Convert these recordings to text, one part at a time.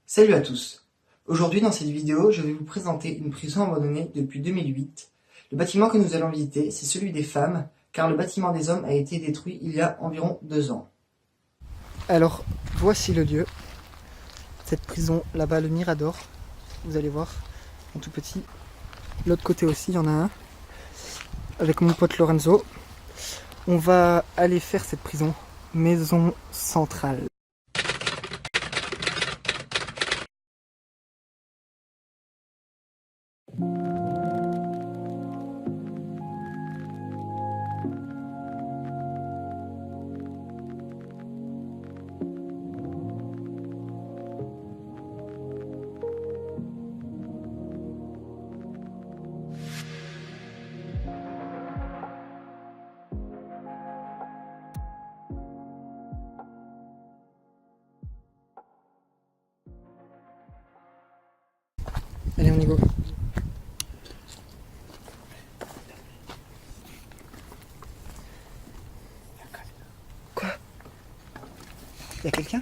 Salut à tous! Aujourd'hui dans cette vidéo, je vais vous présenter une prison abandonnée depuis 2008. Le bâtiment que nous allons visiter, c'est celui des femmes, car le bâtiment des hommes a été détruit il y a environ 2 ans. Alors, voici le lieu. Cette prison, là-bas, le Mirador. Vous allez voir, en tout petit. L'autre côté aussi, il y en a un. Avec mon pote Lorenzo. On va aller faire cette prison, maison centrale. Allez, on y go. Quoi? Y'a quelqu'un?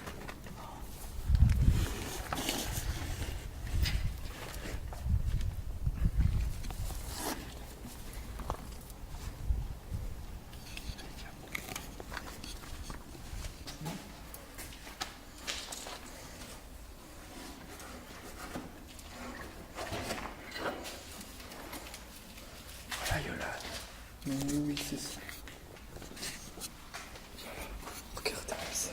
Oui, c'est ça. Regardez ça.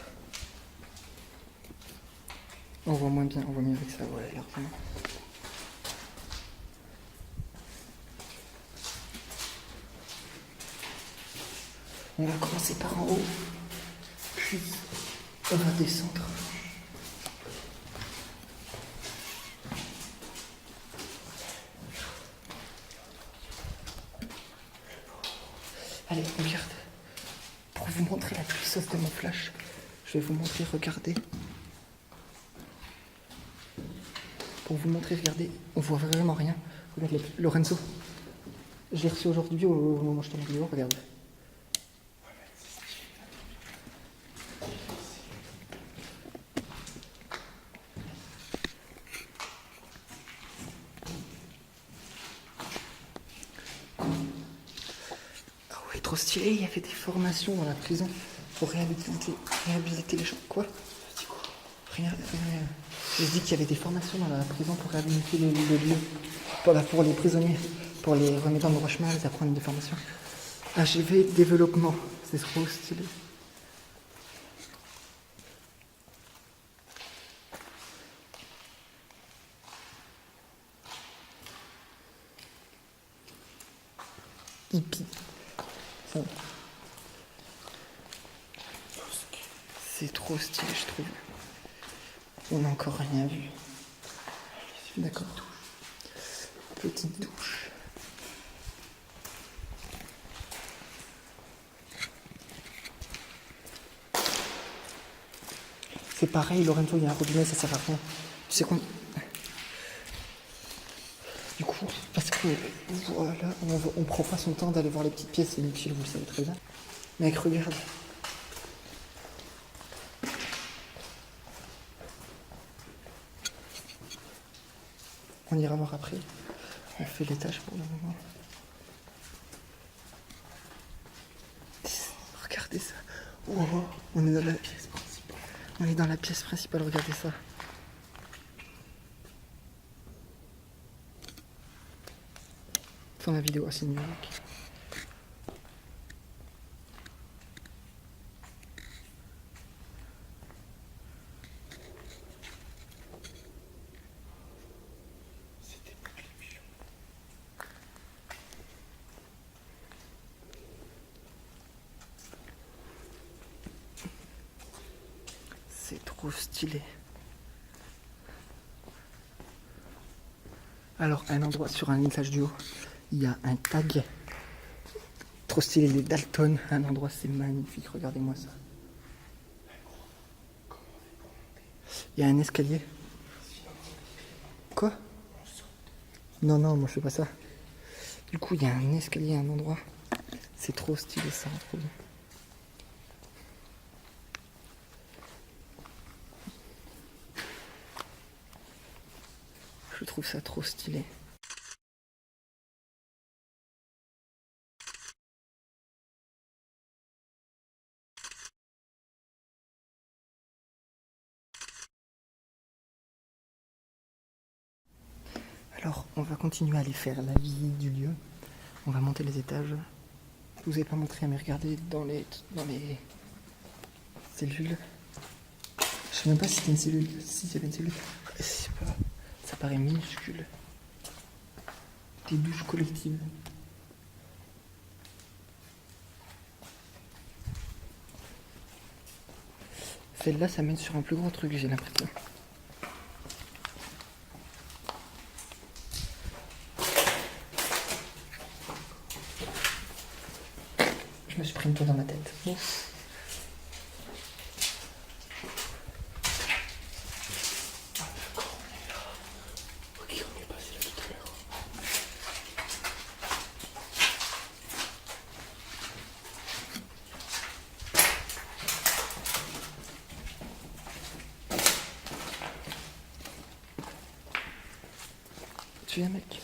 On voit moins bien, on voit mieux avec ça, ouais, largement. On va commencer par en haut, puis on va descendre. Allez, regarde. Pour vous montrer la puissance de mon flash, je vais vous montrer, regardez. Pour vous montrer, regardez, on voit vraiment rien. Regarde Lorenzo. Je l'ai reçu aujourd'hui au moment où je tourne la vidéo, regarde. Ah ouais, trop stylé, il y avait des formations dans la prison pour réhabiliter les gens. Quoi? Rien. Je dis qu'il y avait des formations dans la prison pour réhabiliter les lieux. Pour les prisonniers, pour les remettre dans le droit chemin, les apprendre des formations. AGV développement, c'est trop stylé. Hippie. C'est trop stylé, je trouve. On n'a encore rien vu. D'accord. Petite douche. C'est pareil, Lorenzo, il y a un robinet, ça sert à rien. Tu sais qu'on... Du coup, parce que voilà, on prend pas son temps d'aller voir les petites pièces, c'est inutile, vous le savez très bien. Mec, regarde. On ira voir après. On fait l'étage pour le moment. Regardez ça. Oh, on est dans la pièce principale. On est dans la pièce principale, regardez ça. Fin de la vidéo, c'est une musique. C'est trop stylé. Alors, un endroit sur un étage du haut, il y a un tag. Trop stylé, les Dalton. Un endroit, c'est magnifique. Regardez-moi ça. Il y a un escalier. Quoi? Non, non, moi je fais pas ça. Du coup, il y a un escalier à un endroit. C'est trop stylé ça, trop bien. Je trouve ça trop stylé. Alors, on va continuer à aller faire la visite du lieu. On va monter les étages. Je vous ai pas montré, mais regardez dans les cellules. Je sais même pas si c'était une cellule. Si c'était une cellule. Je sais pas. Ça paraît minuscule. Des douches collectives. Celle-là, ça mène sur un plus gros truc, j'ai l'impression. Je me suis pris une tour dans ma tête. Ouf. Tu viens, mec?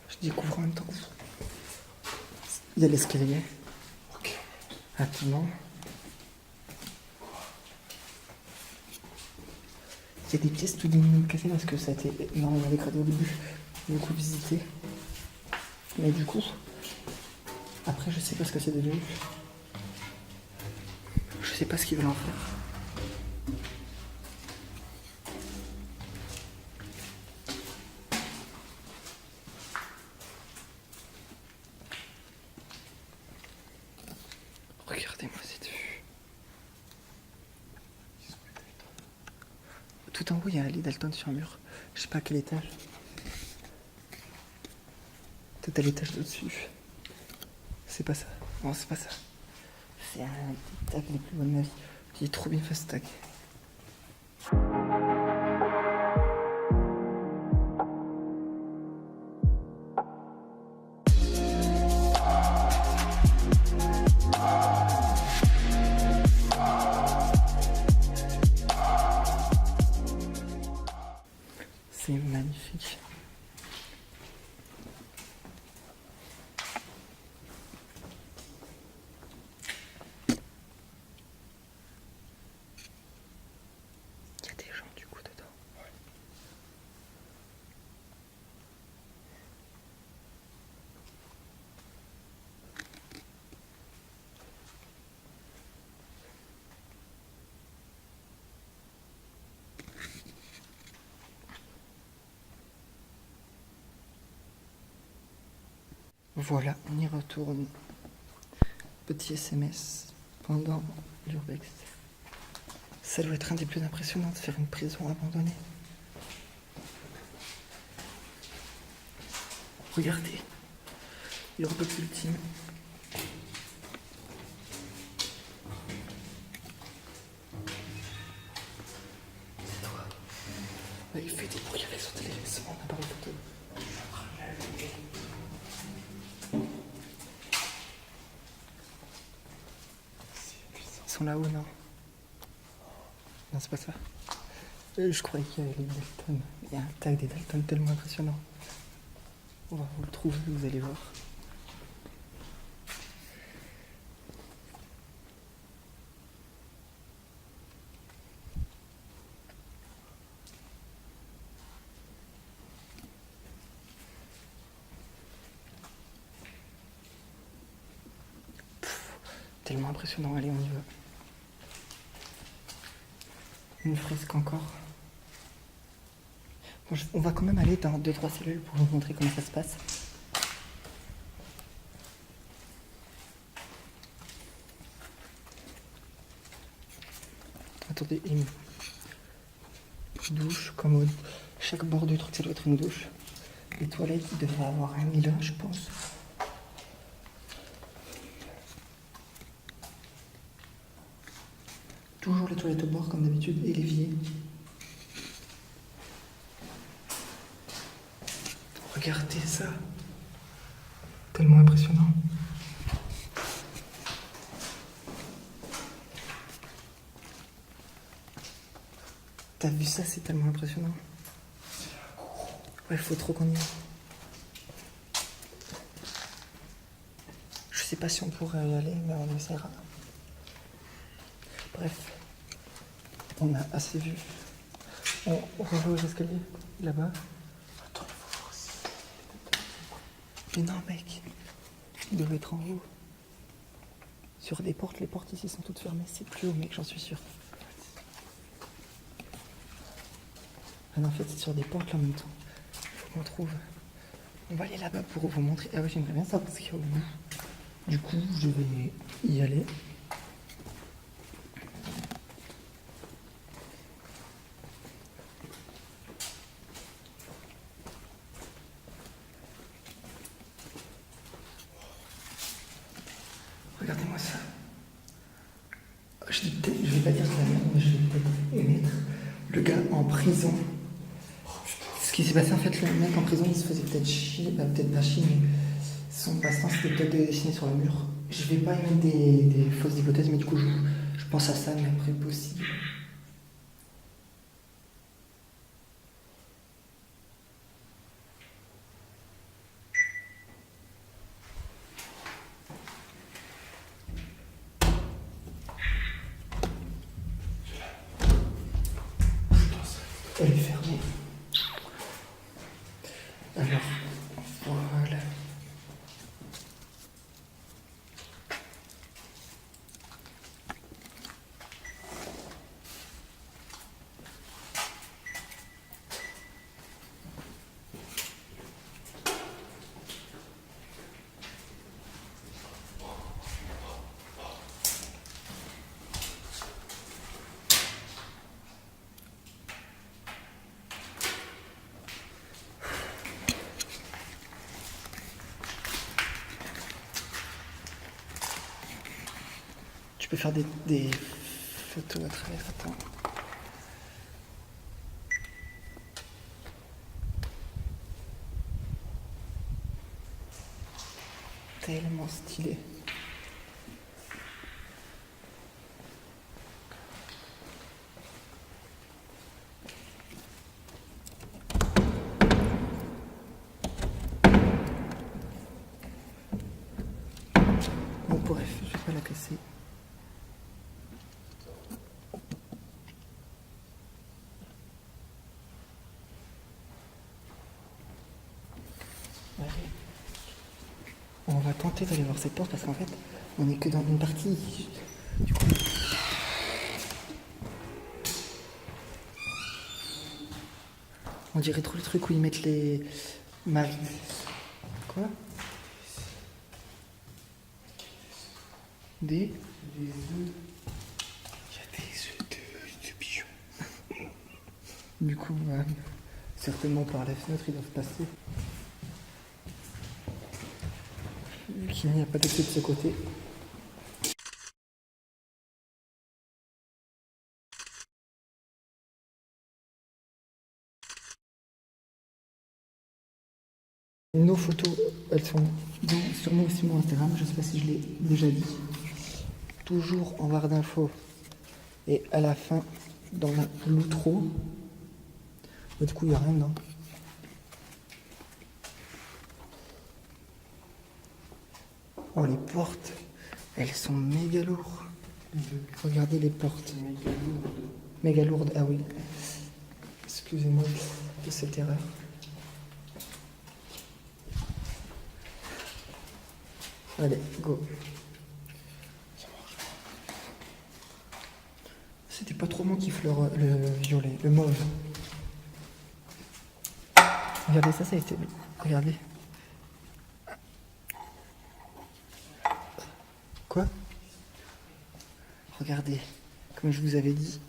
Je découvre en même temps que vous. Il y a l'escalier. Ok. Attends. Il y a des pièces tout diminuées cassées parce que ça a été énormément dégradé au début. Beaucoup visité. Mais du coup, après je sais pas ce que c'est devenu. Je sais pas ce qu'ils veulent en faire. Regardez-moi cette vue. Tout en haut, il y a un lit Dalton sur un mur. Je sais pas à quel étage. Peut-être à l'étage d'au-dessus. C'est pas ça. Non, c'est pas ça. C'est un des tags les plus beaux de ma vie. Il est trop bien fait ce tag. C'est magnifique. Il y a des gens du coup dedans. Ouais. Voilà, on y retourne. Petit SMS pendant l'urbex. Ça doit être un des plus impressionnants de faire une prison abandonnée. Regardez, l'urbex ultime. C'est toi. Il fait des bruits avec son téléphone, on a parlé photo. Ils sont là-haut, non? Non, c'est pas ça. Je croyais qu'il y avait les Dalton. Il y a un tag des Dalton tellement impressionnant. On va vous le trouver, vous allez voir. Tellement impressionnant, allez, on y va. Une fresque encore. Bon, on va quand même aller dans 2-3 cellules pour vous montrer comment ça se passe. Attendez, une douche, commode. Chaque bord du truc, ça doit être une douche. Les toilettes, il devrait avoir un lit là, je pense. Toujours les toilettes au bord comme d'habitude et l'évier. Regardez ça. Tellement impressionnant. T'as vu ça, c'est tellement impressionnant. Ouais, faut trop qu'on y aille. Je sais pas si on pourrait y aller, mais on essaiera. Bref, on a assez vu. On rejoint aux escaliers, là-bas. Attends, il faut voir si... Mais non, mec, il devait être en haut. Sur des portes, les portes ici sont toutes fermées. C'est plus haut, mec, j'en suis sûr. Ah non, en fait, c'est sur des portes là en même temps. Faut qu'on trouve. On va aller là-bas pour vous montrer. Ah ouais, j'aimerais bien savoir ce qu'il y a au bout. Du coup, je vais y aller. Regardez-moi ça. Je vais pas dire de la merde, mais je vais peut-être émettre. Le gars en prison. Ce qui s'est passé en fait, le mec en prison, il se faisait peut-être chier, peut-être pas chier, mais son passe-temps c'était peut-être de dessiner sur le mur. Je vais pas émettre des fausses hypothèses, mais du coup je pense à ça, mais après possible. Elle est fermée. Alors, voilà. Tu peux faire des photos à travers. Attends. Tellement stylé. Bon, bref, je vais pas la casser. Allez. On va tenter d'aller voir cette porte parce qu'en fait, on est que dans une partie. Du coup. On dirait trop le truc où ils mettent les maris. Quoi? Des œufs. Il y a des œufs de pigeons. Du coup, certainement par la fenêtre, ils doivent passer. Vu qu'il n'y a pas de clé de ce côté. Nos photos, elles sont sur moi aussi mon Instagram, je sais pas si je l'ai déjà dit. Toujours en barre d'infos et à la fin dans l'outro. Mais du coup il n'y a rien dedans. Oh les portes, elles sont méga lourdes. Regardez les portes. Méga lourdes, ah oui. Excusez-moi de cette erreur. Allez, go. C'était pas trop mon kiff le violet, le mauve. Regardez ça, ça a été... Regardez. Quoi? Regardez, comme je vous avais dit,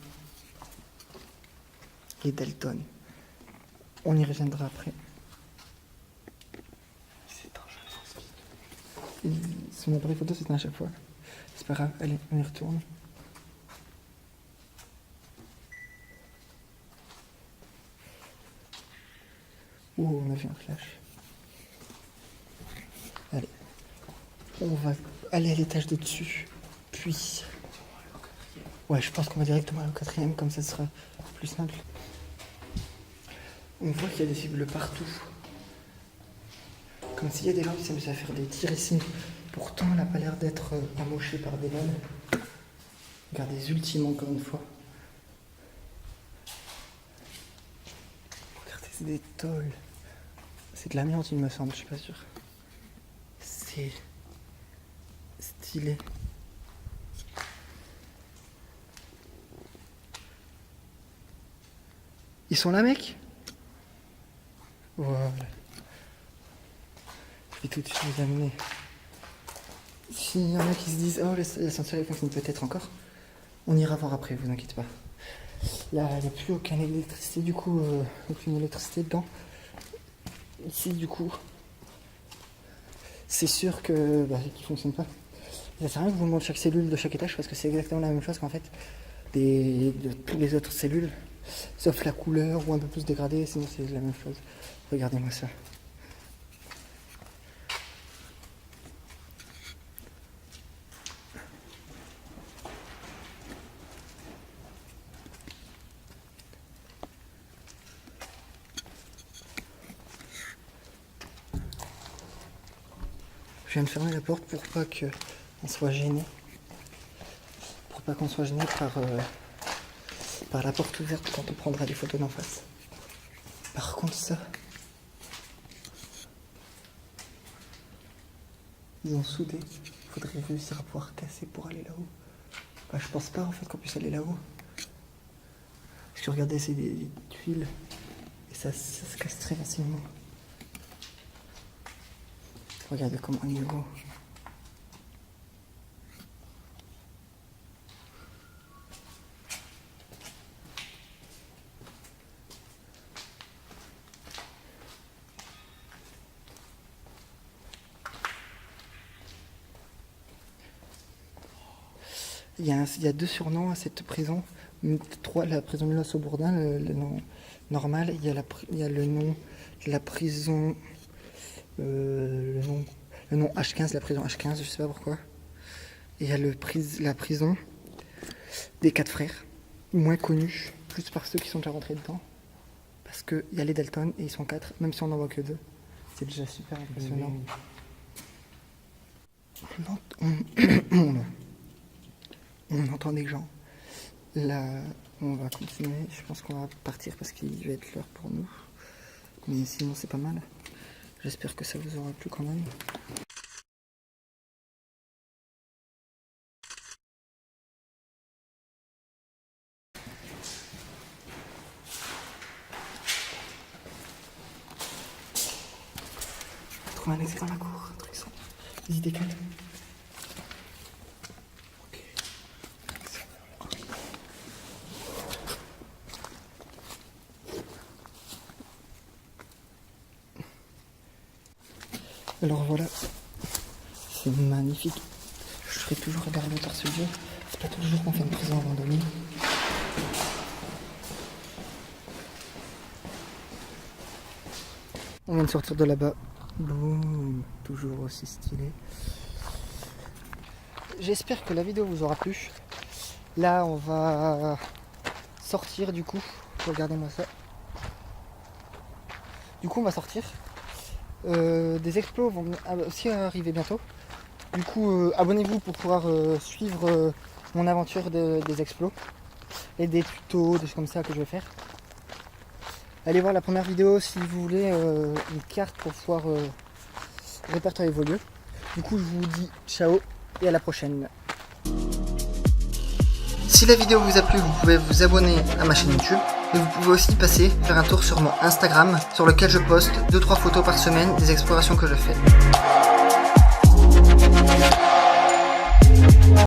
les Dalton. On y reviendra après. Son appareil photo, c'est à chaque fois. C'est pas grave, allez, on y retourne. m'a vu un flash. Allez. On va aller à l'étage de dessus. Puis... Ouais, je pense qu'on va directement au 4ème, comme ça sera plus simple. On voit qu'il y a des cibles partout. Comme s'il y a des gens qui s'amusent à faire des tirs ici. Pourtant, elle n'a pas l'air d'être amochée par des balles. Regardez les ultimes encore une fois. Regardez, c'est des tôles. C'est de l'amiante, il me semble, je suis pas sûr. C'est stylé. Ils sont là, mec? Voilà. Je vais tout de suite vous amener. S'il y en a qui se disent, oh, l'ascenseur fonctionne peut-être encore, on ira voir après, vous inquiétez pas. Là, il n'y a plus aucune électricité, du coup, aucune électricité dedans. Ici, du coup, c'est sûr que qu'il ne fonctionne pas. Ça sert à rien que je vous montre chaque cellule de chaque étage parce que c'est exactement la même chose qu'en fait de toutes les autres cellules, sauf la couleur ou un peu plus dégradée, sinon c'est la même chose. Regardez-moi ça. Je viens de fermer la porte pour pas qu'on soit gêné. Pour pas qu'on soit gêné par la porte ouverte quand on prendra des photos d'en face. Par contre ça, ils ont soudé. Il faudrait réussir à pouvoir casser pour aller là-haut. Bah, je pense pas en fait qu'on puisse aller là-haut. Parce que regardez, c'est des tuiles et ça se casse très facilement. Regardez comment il est beau. Il y a 2 surnoms à cette prison. 3, la prison Milos-Aubourdin, le nom normal. Il y a le nom de la prison... le nom H15, la prison H15, je sais pas pourquoi. Et il y a la prison des 4 frères, moins connue, plus par ceux qui sont déjà rentrés dedans. Parce qu'il y a les Dalton et ils sont 4, même si on n'en voit que 2. C'est déjà super impressionnant. On entend des gens. Là, on va continuer. Je pense qu'on va partir parce qu'il va être l'heure pour nous. Mais sinon, c'est pas mal. J'espère que ça vous aura plu quand même. J'ai trouvé un exit dans la cour, un truc sans. Vas-y, décale. Alors voilà, c'est magnifique. Je ferai toujours regarder par ce jeu. C'est pas tous les jours qu'on fait une prison abandonnée. On vient de sortir de là-bas. Boum, toujours aussi stylé. J'espère que la vidéo vous aura plu. Là, on va sortir du coup. Regardez-moi ça. Du coup, on va sortir. Des explos vont aussi arriver bientôt. Du coup, abonnez-vous pour pouvoir suivre mon aventure des explos et des tutos, des choses comme ça que je vais faire. Allez voir la première vidéo si vous voulez une carte pour pouvoir répertorier vos lieux. Du coup, je vous dis ciao et à la prochaine. Si la vidéo vous a plu, vous pouvez vous abonner à ma chaîne YouTube. Et vous pouvez aussi faire un tour sur mon Instagram, sur lequel je poste 2-3 photos par semaine des explorations que je fais.